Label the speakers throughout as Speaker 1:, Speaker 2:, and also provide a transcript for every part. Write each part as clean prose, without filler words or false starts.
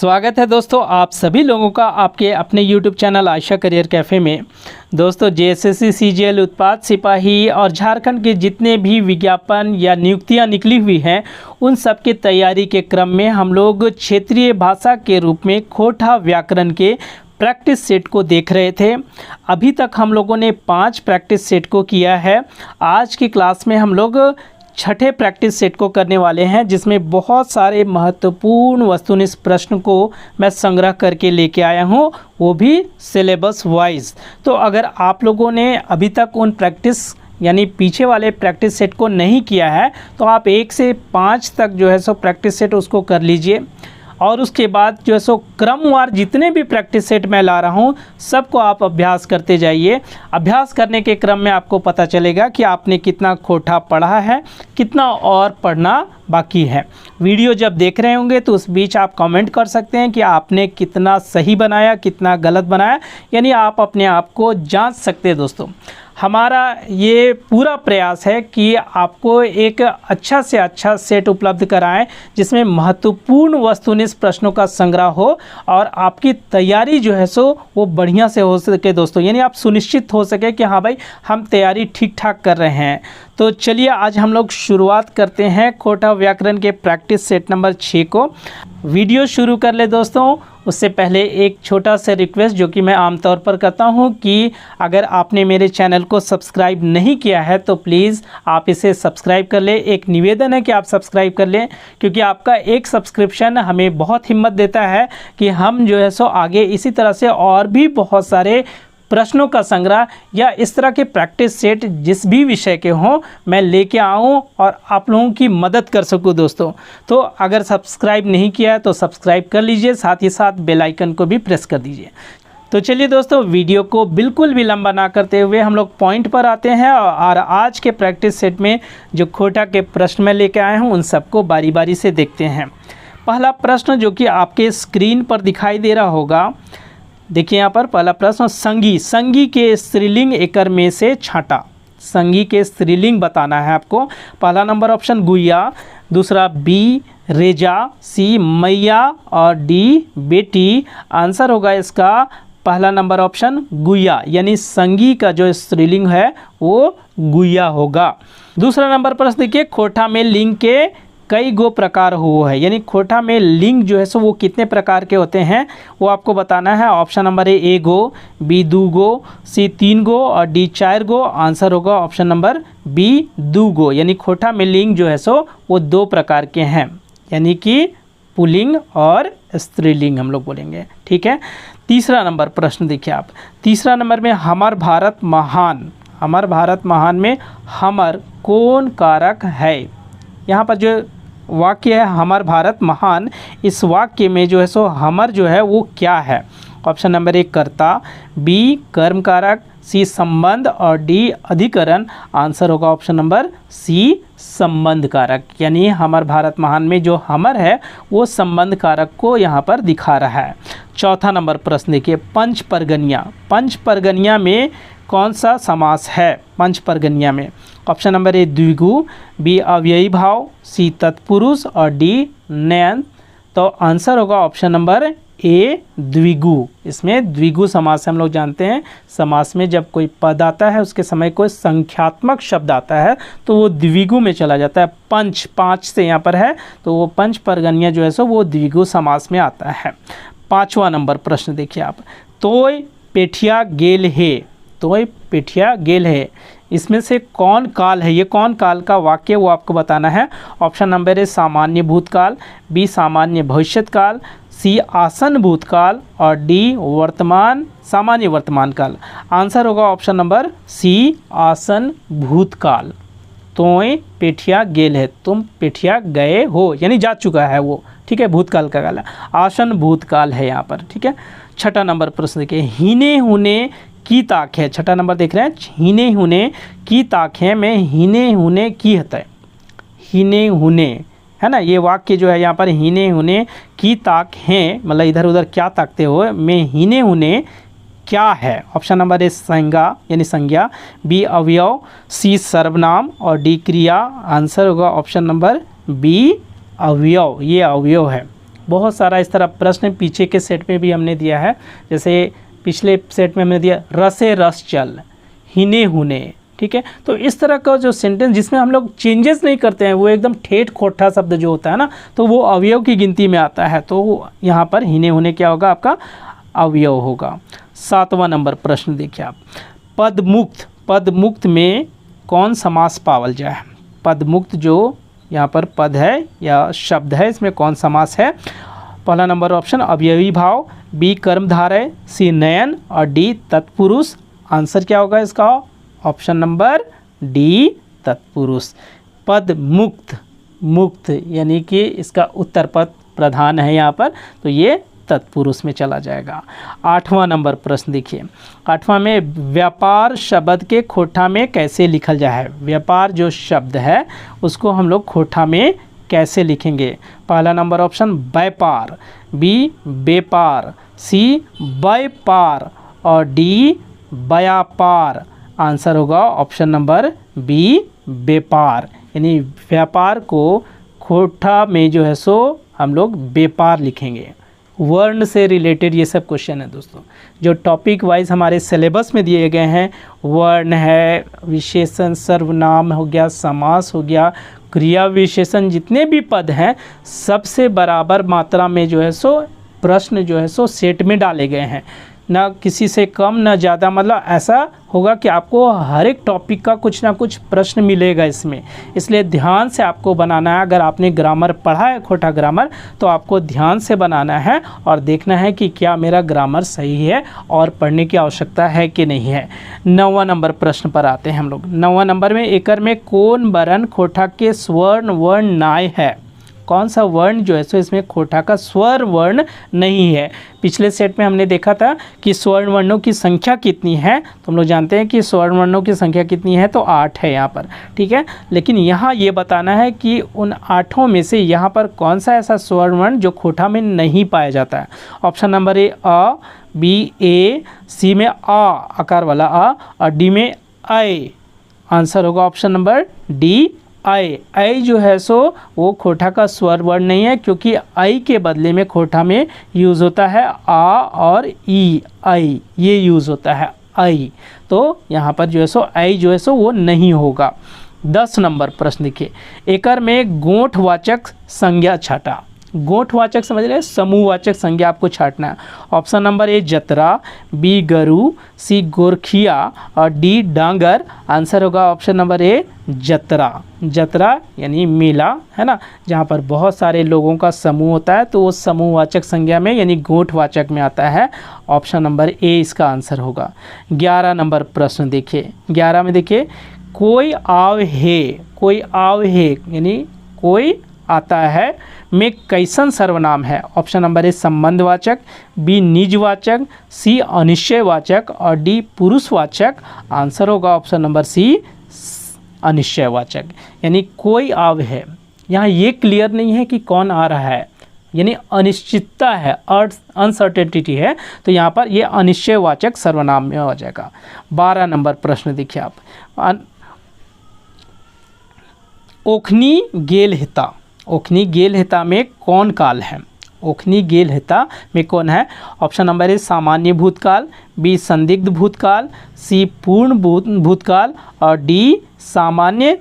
Speaker 1: स्वागत है दोस्तों आप सभी लोगों का आपके अपने YouTube channel Ayesha career cafe में। दोस्तों जेएसएससी सीजीएल उत्पाद सिपाही और झारखंड के जितने भी विज्ञापन या नियुक्तियां निकली हुई हैं उन सब की तैयारी के क्रम में हम लोग क्षेत्रीय भाषा के रूप में खोटा व्याकरण के प्रैक्टिस सेट को देख रहे थे। अभी तक हम लोगों ने 5 प्रैक्टिस सेट को किया है। आज की क्लास में हम लोग छठे प्रैक्टिस सेट को करने वाले हैं, जिसमें बहुत सारे महत्वपूर्ण वस्तुनिष्ठ प्रश्न को मैं संग्रह करके लेके आया हूं, वो भी सिलेबस वाइज। तो अगर आप लोगों ने अभी तक उन प्रैक्टिस यानी पीछे वाले प्रैक्टिस सेट को नहीं किया है तो आप 1 से 5 तक जो है सो प्रैक्टिस सेट उसको कर लीजिए। और उसके बाद जो है सो क्रमवार जितने भी प्रैक्टिस सेट मैं ला रहा हूँ सबको आप अभ्यास करते जाइए। अभ्यास करने के क्रम में आपको पता चलेगा कि आपने कितना खोटा पढ़ा है, कितना और पढ़ना बाकी है। वीडियो जब देख रहे होंगे तो उस बीच आप कमेंट कर सकते हैं कि आपने कितना सही बनाया, कितना गलत बनाया, यानी आप अपने आप को जांच सकते हैं। दोस्तों हमारा ये पूरा प्रयास है कि आपको एक अच्छा से अच्छा सेट उपलब्ध कराएं जिसमें महत्वपूर्ण वस्तुनिष्ठ प्रश्नों का संग्रह हो और आपकी तैयारी जो है सो वो बढ़िया से हो सके। दोस्तों यानी आप सुनिश्चित हो सके कि हाँ भाई हम तैयारी ठीक ठाक कर रहे हैं। तो चलिए आज हम लोग शुरुआत करते हैं खोटा व्याकरण के प्रैक्टिस सेट नंबर 6 को। वीडियो शुरू कर ले दोस्तों, उससे पहले एक छोटा सा रिक्वेस्ट जो कि मैं आमतौर पर करता हूं कि अगर आपने मेरे चैनल को सब्सक्राइब नहीं किया है तो प्लीज़ आप इसे सब्सक्राइब कर लें। एक निवेदन है कि आप सब्सक्राइब कर लें, क्योंकि आपका एक सब्सक्रिप्शन हमें बहुत हिम्मत देता है कि हम जो है सो आगे इसी तरह से और भी बहुत सारे प्रश्नों का संग्रह या इस तरह के प्रैक्टिस सेट जिस भी विषय के हों मैं लेके आऊँ और आप लोगों की मदद कर सकूँ। दोस्तों तो अगर सब्सक्राइब नहीं किया है तो सब्सक्राइब कर लीजिए, साथ ही साथ बेल आइकन को भी प्रेस कर दीजिए। तो चलिए दोस्तों वीडियो को बिल्कुल भी लंबा ना करते हुए हम लोग पॉइंट पर आते हैं और आज के प्रैक्टिस सेट में जो खोटा के प्रश्न मैं लेके आया हूँ उन सबको बारी बारी से देखते हैं। पहला प्रश्न जो कि आपके स्क्रीन पर दिखाई दे रहा होगा, देखिए यहाँ पर पहला प्रश्न, संगी संगी के स्त्रीलिंग एकर में से छांटा। संगी के स्त्रीलिंग बताना है आपको। पहला नंबर ऑप्शन गुइया, दूसरा बी रेजा, सी मैया और डी बेटी। आंसर होगा इसका पहला नंबर ऑप्शन गुइया, यानी संगी का जो स्त्रीलिंग है वो गुइया होगा। दूसरा नंबर प्रश्न देखिए, खोटा में लिंग के कई गो प्रकार हुआ है, यानी खोटा में लिंग जो है सो वो कितने प्रकार के होते हैं वो आपको बताना है। ऑप्शन नंबर ए गो, बी 2 गो, सी 3 गो और डी 4 गो। आंसर होगा ऑप्शन नंबर बी 2 गो, यानी खोटा में लिंग जो है सो वो 2 प्रकार के हैं, यानी कि पुल्लिंग और स्त्रीलिंग हम लोग बोलेंगे। ठीक है। तीसरा नंबर प्रश्न देखिए आप, तीसरा नंबर में हमर भारत महान, हमर भारत महान में हमर कौन कारक है। यहाँ पर जो वाक्य है हमर भारत महान, इस वाक्य में जो है सो हमर जो है वो क्या है। ऑप्शन नंबर 1 कर्ता, बी कर्म कारक, सी संबंध और डी अधिकरण। आंसर होगा ऑप्शन नंबर सी संबंध कारक, यानी हमर भारत महान में जो हमर है वो संबंध कारक को यहाँ पर दिखा रहा है। चौथा नंबर प्रश्न देखिए, पंच परगनिया, पंच परगनिया में कौन सा समास है। पंच परगनिया में ऑप्शन नंबर ए द्विगु, बी अव्ययी भाव, सी तत्पुरुष और डी नयन। तो आंसर होगा ऑप्शन नंबर ए द्विगु। इसमें द्विगु समास हम लोग जानते हैं, समास में जब कोई पद आता है उसके समय कोई संख्यात्मक शब्द आता है तो वो द्विगु में चला जाता है। पंच 5 से यहाँ पर है तो वो पंच परगनिया जो है सो वो द्विगु समास में आता है। पाँचवा नंबर प्रश्न देखिए आप, तोय पेठिया गेल है, तोय पेठिया गेल है, इसमें से कौन काल है, ये कौन काल का वाक्य वो आपको बताना है। ऑप्शन नंबर ए सामान्य भूतकाल, बी सामान्य भविष्यत काल, सी आसन भूतकाल और डी वर्तमान सामान्य वर्तमान काल। आंसर होगा ऑप्शन नंबर सी आसन भूतकाल। तोय पेठिया गेल है, तुम पेठिया गए हो, यानी जा चुका है वो। ठीक है, भूतकाल का काल है, आसन भूतकाल है यहाँ पर। ठीक है। छठा नंबर प्रश्न देखिए, हीने हुने की ताक है। छठा नंबर देख रहे हैं, हीने हुने की ताक है में हीने हुने की होता है, हीने हुने है ना। ये वाक्य जो है यहाँ पर हीने हुने की ताक हैं, मतलब इधर उधर क्या ताकते हो, में हीने हुने क्या है। ऑप्शन नंबर ए संज्ञा यानी संज्ञा, बी अवयव, सी सर्वनाम और डी क्रिया। आंसर होगा ऑप्शन नंबर बी अवयव, ये अवयव है। बहुत सारा इस तरह प्रश्न पीछे के सेट में भी हमने दिया है। जैसे पिछले सेट में हमने दिया रसे रस चल, हिने हुने, ठीक है। तो इस तरह का जो सेंटेंस जिसमें हम लोग चेंजेस नहीं करते हैं, वो एकदम ठेठ खोठा शब्द जो होता है ना, तो वो अवयव की गिनती में आता है। तो यहाँ पर हिने हुने क्या होगा, आपका अवयव होगा। 7वां नंबर प्रश्न देखिए आप, पदमुक्त, पदमुक्त में कौन समास पावल जाए। पदमुक्त जो यहाँ पर पद है या शब्द है, इसमें कौन समास है। पहला नंबर ऑप्शन अवयवी भाव, बी कर्मधारय, सी नयन और डी तत्पुरुष। आंसर क्या होगा इसका, ऑप्शन नंबर डी तत्पुरुष। पद मुक्त, मुक्त यानी कि इसका उत्तर पद प्रधान है यहाँ पर, तो ये तत्पुरुष में चला जाएगा। 8वां नंबर प्रश्न देखिए, 8वां में व्यापार शब्द के खोठा में कैसे लिखल जाए। व्यापार जो शब्द है उसको हम लोग खोठा में कैसे लिखेंगे। पहला नंबर ऑप्शन व्यापार, बी बेपार, सी व्यापार और डी व्यापार। आंसर होगा ऑप्शन नंबर बी व्यापार, यानी व्यापार को खोठा में जो है सो हम लोग व्यापार लिखेंगे। वर्ण से रिलेटेड ये सब क्वेश्चन है दोस्तों, जो टॉपिक वाइज हमारे सिलेबस में दिए गए हैं। वर्ण है, विशेषण, सर्वनाम हो गया, समास हो गया, क्रिया विशेषण, जितने भी पद हैं सबसे बराबर मात्रा में जो है सो प्रश्न जो है सो सेट में डाले गए हैं, ना किसी से कम ना ज़्यादा। मतलब ऐसा होगा कि आपको हर एक टॉपिक का कुछ ना कुछ प्रश्न मिलेगा इसमें, इसलिए ध्यान से आपको बनाना है। अगर आपने ग्रामर पढ़ा है, खोटा ग्रामर, तो आपको ध्यान से बनाना है और देखना है कि क्या मेरा ग्रामर सही है और पढ़ने की आवश्यकता है कि नहीं है। 9वां नंबर प्रश्न पर आते हैं हम लोग। 9वां नंबर में एकर में कौन वर्ण खोटा के स्वर्ण वर्ण नाय है। कौन सा वर्ण जो है सो इसमें खोटा का स्वर वर्ण नहीं है। पिछले सेट में हमने देखा था कि स्वर्ण वर्णों की संख्या कितनी है, तो हम लोग जानते हैं कि स्वर्ण वर्णों की संख्या कितनी है, तो 8 है यहाँ पर, ठीक है। लेकिन यहाँ ये बताना है कि उन 8 में से यहाँ पर कौन सा ऐसा स्वर्ण वर्ण जो खोटा में नहीं पाया जाता है। ऑप्शन नंबर ए अ, बी ए, सी में आ आकार वाला आ और डी में आई। आंसर होगा ऑप्शन नंबर डी आई। आई जो है सो वो खोटा का स्वर वर्ण नहीं है, क्योंकि आई के बदले में खोटा में यूज़ होता है आ और ई, आई ये यूज़ होता है आई। तो यहाँ पर जो है सो आई जो है सो वो नहीं होगा। 10 नंबर प्रश्न देखिए, एकर में गोठवाचक संज्ञा छाटा। गोठवाचक समझ रहे हैं, समूहवाचक संज्ञा आपको छाटना है। ऑप्शन नंबर ए जतरा, बी गरु, सी गोरखिया और डी डांगर। आंसर होगा ऑप्शन नंबर ए जतरा। जतरा यानी मेला है ना, जहाँ पर बहुत सारे लोगों का समूह होता है, तो वो समूहवाचक संज्ञा में यानी गोठवाचक में आता है। ऑप्शन नंबर ए इसका आंसर होगा। 11 नंबर प्रश्न देखिए, 11 में देखिए, कोई आव है, कोई आव है यानी कोई आता है में कैसन सर्वनाम है। ऑप्शन नंबर ए संबंधवाचक, बी निजवाचक, सी अनिश्चयवाचक और डी पुरुषवाचक। आंसर होगा ऑप्शन नंबर सी अनिश्चयवाचक, यानी कोई आव है। यहाँ ये क्लियर नहीं है कि कौन आ रहा है, यानी अनिश्चितता है, अनसर्टेनिटी है, तो यहाँ पर ये अनिश्चयवाचक सर्वनाम में हो जाएगा। 12 नंबर प्रश्न देखिए आप, ओखनी गेल हिता। ओखनी गेल हिता में कौन काल है। ओखनी गेल हिता में कौन है। ऑप्शन नंबर ए सामान्य भूतकाल, बी संदिग्ध भूतकाल, सी पूर्ण भूतकाल और डी सामान्य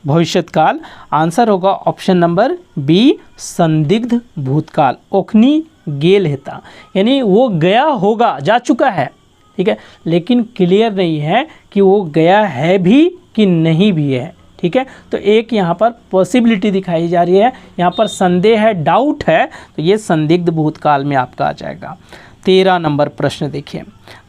Speaker 1: भविष्यत्काल। आंसर होगा ऑप्शन नंबर बी संदिग्ध भूतकाल। ओखनी गेल हिता यानी वो गया होगा, जा चुका है, ठीक है, लेकिन क्लियर नहीं है कि वो गया है भी कि नहीं भी है, ठीक है। तो एक यहाँ पर पॉसिबिलिटी दिखाई जा रही है, यहाँ पर संदेह है, डाउट है, तो ये संदिग्ध भूतकाल में आपका आ जाएगा। 13 नंबर प्रश्न देखिए,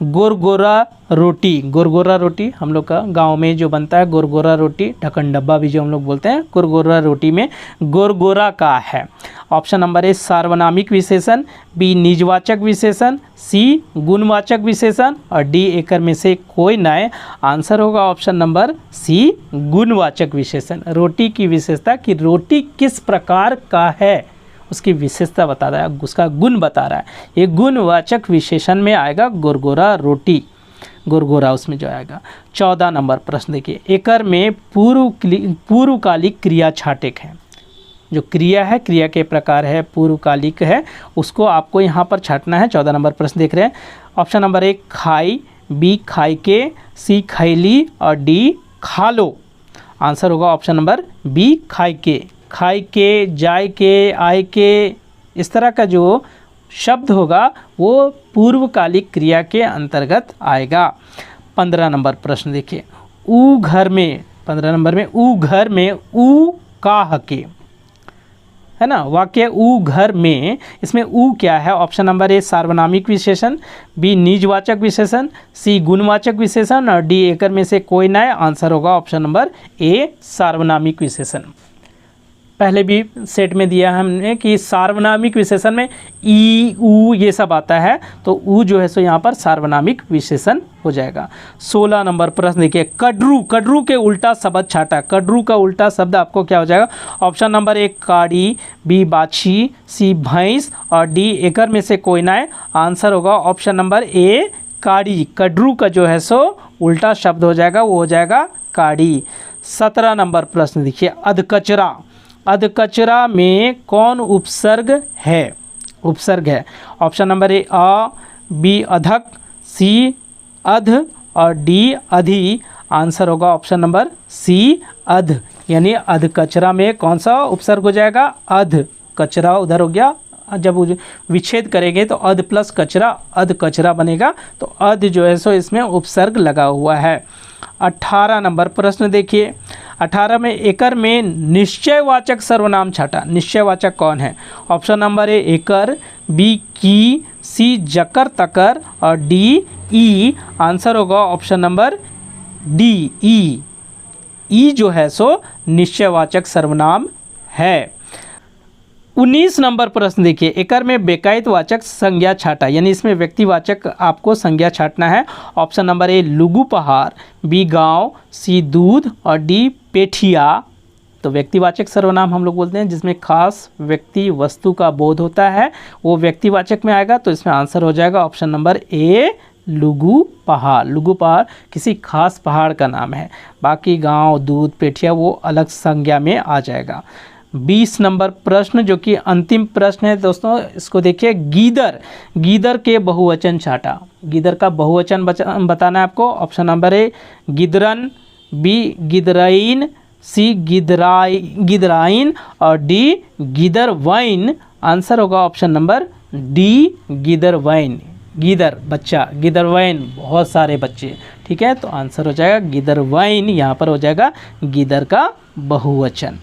Speaker 1: गोरगोरा रोटी। गोरगोरा रोटी हम लोग का गांव में जो बनता है, गोरगोरा रोटी, ढक्कन डब्बा भी जो हम लोग बोलते हैं, गोरगोरा रोटी में गोरगोरा का है। ऑप्शन नंबर ए सार्वनामिक विशेषण, बी निजवाचक विशेषण, सी गुणवाचक विशेषण और डी एकर में से कोई ना। आंसर होगा ऑप्शन नंबर सी गुणवाचक विशेषण। रोटी की विशेषता कि रोटी किस प्रकार का है, उसकी विशेषता बता रहा है, उसका गुण बता रहा है, ये गुणवाचक विशेषण में आएगा गोरगोरा रोटी, गोरगोरा उसमें जो आएगा। 14 नंबर प्रश्न देखिए, एकर में पूर्वकालिक क्रिया छाटिक है। जो क्रिया है, क्रिया के प्रकार है, पूर्वकालिक है, उसको आपको यहाँ पर छांटना है। 14 नंबर प्रश्न देख रहे हैं। ऑप्शन नंबर 1 खाई, बी खाई के, सी खैली और डी खा लो। आंसर होगा ऑप्शन नंबर बी खाई के। खाई के, जाय के, आय के, इस तरह का जो शब्द होगा वो पूर्वकालिक क्रिया के अंतर्गत आएगा। 15 नंबर प्रश्न देखिए। ऊ घर में, 15 नंबर में ऊ घर में ऊ का हके, है ना, वाक्य ऊ घर में, इसमें ऊ क्या है? ऑप्शन नंबर ए सार्वनामिक विशेषण, बी निजवाचक विशेषण, सी गुणवाचक विशेषण और डी एकर में से कोई ना है। आंसर होगा ऑप्शन नंबर ए सार्वनामिक विशेषण। पहले भी सेट में दिया हमने कि सार्वनामिक विशेषण में ई ऊ ये सब आता है, तो ऊ जो है सो यहाँ पर सार्वनामिक विशेषण हो जाएगा। 16 नंबर प्रश्न देखिए। कड्रू, कड्रू के उल्टा शब्द छाटा। कड्रू का उल्टा शब्द आपको क्या हो जाएगा? ऑप्शन नंबर 1 काड़ी, बी बाछी, सी भैंस और डी एकर में से कोई ना है। आंसर होगा ऑप्शन नंबर ए काड़ी। कड्रू का जो है सो उल्टा शब्द हो जाएगा, वो हो जाएगा काड़ी। 17 नंबर प्रश्न देखिए। अधकचरा, अधकचरा में कौन उपसर्ग है? उपसर्ग है। ऑप्शन नंबर ए अ, बी अधक, सी अध और डी अधि। आंसर होगा ऑप्शन नंबर सी अध, यानी अधकचरा में कौन सा उपसर्ग हो जाएगा? अध। कचरा उधर हो गया, जब विच्छेद करेंगे तो अध प्लस कचरा अध कचरा बनेगा, तो अध जो है सो इसमें उपसर्ग लगा हुआ है। 18 नंबर प्रश्न देखिए। 18 में एकर में निश्चयवाचक सर्वनाम छाटा। निश्चयवाचक कौन है? ऑप्शन नंबर ए एकर, बी की, सी जकर तकर और डी ई। आंसर होगा ऑप्शन नंबर डी ई। ई जो है सो निश्चयवाचक सर्वनाम है। 19 नंबर प्रश्न देखिए। एकर में बेकायदवाचक संज्ञा छाटा, यानी इसमें व्यक्तिवाचक आपको संज्ञा छाटना है। ऑप्शन नंबर ए लुगु पहाड़, बी गांव, सी दूध और डी पेठिया। तो व्यक्तिवाचक सर्वनाम हम लोग बोलते हैं जिसमें खास व्यक्ति वस्तु का बोध होता है, वो व्यक्तिवाचक में आएगा, तो इसमें आंसर हो जाएगा ऑप्शन नंबर ए लुगु पहाड़। लुगु पहाड़ किसी खास पहाड़ का नाम है, बाकी गांव, दूध, पेठिया वो अलग संज्ञा में आ जाएगा। 20 नंबर प्रश्न जो कि अंतिम प्रश्न है दोस्तों, इसको देखिए। गीदर, गीदर के बहुवचन छाटा। गीदर का बहुवचन बताना है आपको। ऑप्शन नंबर ए गिदरन, बी गिदराइन, सी गिदराइन और डी गिदरवाइन। आंसर होगा ऑप्शन नंबर डी गिदरवाइन। गीदर बच्चा, गिदरवाइन बहुत सारे बच्चे, ठीक है, तो आंसर हो जाएगा गिदरवाइन। यहाँ पर हो जाएगा गीदर का बहुवचन।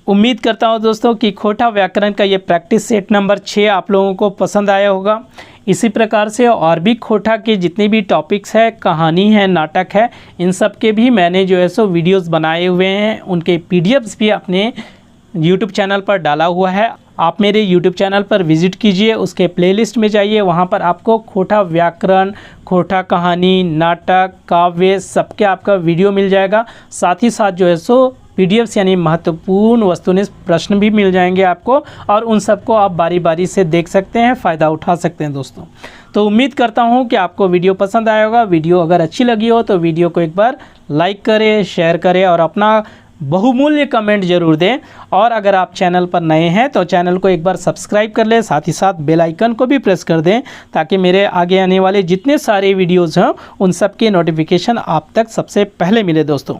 Speaker 1: उम्मीद करता हूँ दोस्तों कि खोटा व्याकरण का ये प्रैक्टिस सेट नंबर 6 आप लोगों को पसंद आया होगा। इसी प्रकार से और भी खोटा के जितने भी टॉपिक्स है, कहानी है, नाटक है, इन सब के भी मैंने जो है सो वीडियोस बनाए हुए हैं। उनके पीडीएफ्स भी अपने यूट्यूब चैनल पर डाला हुआ है। आप मेरे यूट्यूब चैनल पर विज़िट कीजिए, उसके प्लेलिस्ट में जाइए, वहाँ पर आपको खोटा व्याकरण, खोटा कहानी, नाटक, काव्य सबके आपका वीडियो मिल जाएगा। साथ ही साथ जो है सो पीडीएफ्स यानी महत्वपूर्ण वस्तुनिष्ठ प्रश्न भी मिल जाएंगे आपको, और उन सबको आप बारी बारी से देख सकते हैं, फ़ायदा उठा सकते हैं दोस्तों। तो उम्मीद करता हूं कि आपको वीडियो पसंद आया होगा। वीडियो अगर अच्छी लगी हो तो वीडियो को एक बार लाइक करें, शेयर करें और अपना बहुमूल्य कमेंट जरूर दें। और अगर आप चैनल पर नए हैं तो चैनल को एक बार सब्सक्राइब कर लें, साथ ही साथ बेल आइकन को भी प्रेस कर दें, ताकि मेरे आगे आने वाले जितने सारे वीडियोज़ हैं उन सब के नोटिफिकेशन आप तक सबसे पहले मिले दोस्तों।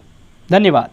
Speaker 1: धन्यवाद।